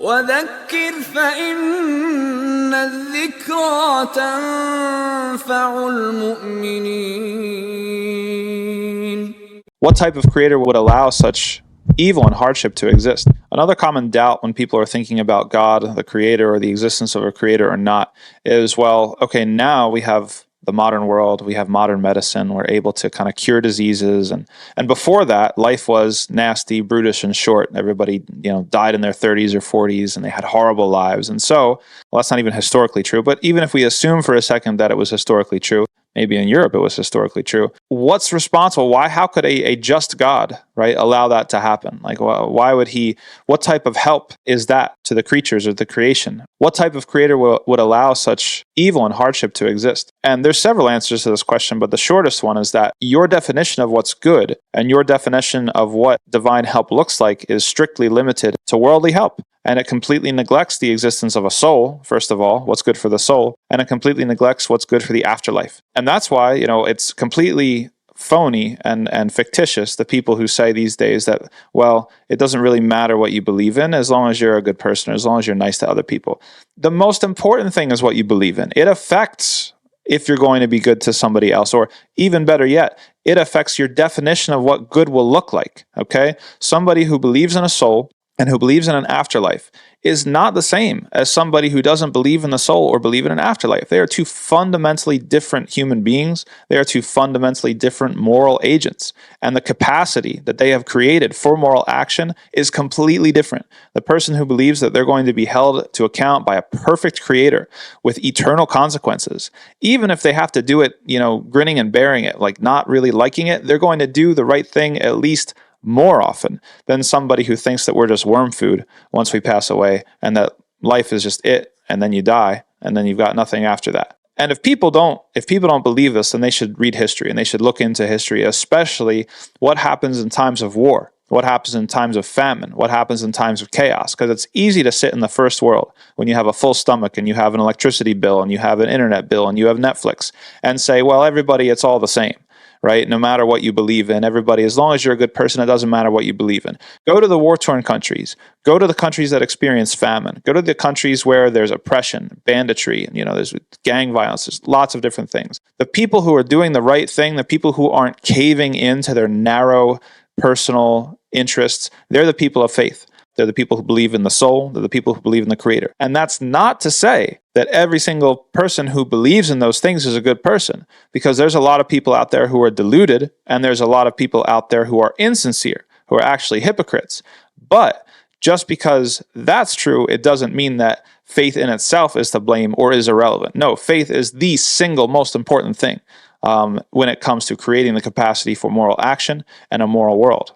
وذكر فإن الذكرى تنفع المؤمنين. What type of creator would allow such evil and hardship to exist? Another common doubt when people are thinking about God, the creator, or the existence of a creator or not is, well, okay, now we have the modern world, we have modern medicine, we're able to kind of cure diseases, and before that, life was nasty, brutish, and short. Everybody, died in their 30s or 40s, and they had horrible lives. And so, well, that's not even historically true, but even if we assume for a second that it was historically true, maybe in Europe it was historically true, what's responsible? How could a just God, right, allow that to happen? Like, why would he, what type of help is that to the creatures or the creation? What type of creator would allow such evil and hardship to exist? And there's several answers to this question, but the shortest one is that your definition of what's good and your definition of what divine help looks like is strictly limited to worldly help. And it completely neglects the existence of a soul, first of all, what's good for the soul, and it completely neglects what's good for the afterlife. And that's why, it's completely phony and fictitious, the people who say these days that, well, it doesn't really matter what you believe in as long as you're a good person, as long as you're nice to other people. The most important thing is what you believe in. It affects if you're going to be good to somebody else, or even better yet, it affects your definition of what good will look like, okay? Somebody who believes in a soul and who believes in an afterlife is not the same as somebody who doesn't believe in the soul or believe in an afterlife. They are two fundamentally different human beings. They are two fundamentally different moral agents. And the capacity that they have created for moral action is completely different. The person who believes that they're going to be held to account by a perfect creator with eternal consequences, even if they have to do it, grinning and bearing it, like not really liking it, they're going to do the right thing at least more often than somebody who thinks that we're just worm food once we pass away and that life is just it, and then you die and then you've got nothing after that. And if people don't believe this, then they should read history and they should look into history, especially what happens in times of war, what happens in times of famine, what happens in times of chaos. Because it's easy to sit in the first world when you have a full stomach and you have an electricity bill and you have an internet bill and you have Netflix and say, well, everybody, it's all the same. Right? No matter what you believe in, everybody, as long as you're a good person, it doesn't matter what you believe in. Go to the war-torn countries. Go to the countries that experience famine. Go to the countries where there's oppression, banditry, and there's gang violence. There's lots of different things. The people who are doing the right thing, the people who aren't caving into their narrow personal interests, they're the people of faith. They're the people who believe in the soul. They're the people who believe in the creator. And that's not to say that every single person who believes in those things is a good person, because there's a lot of people out there who are deluded, and there's a lot of people out there who are insincere, who are actually hypocrites. But just because that's true, it doesn't mean that faith in itself is to blame or is irrelevant. No, faith is the single most important thing when it comes to creating the capacity for moral action and a moral world.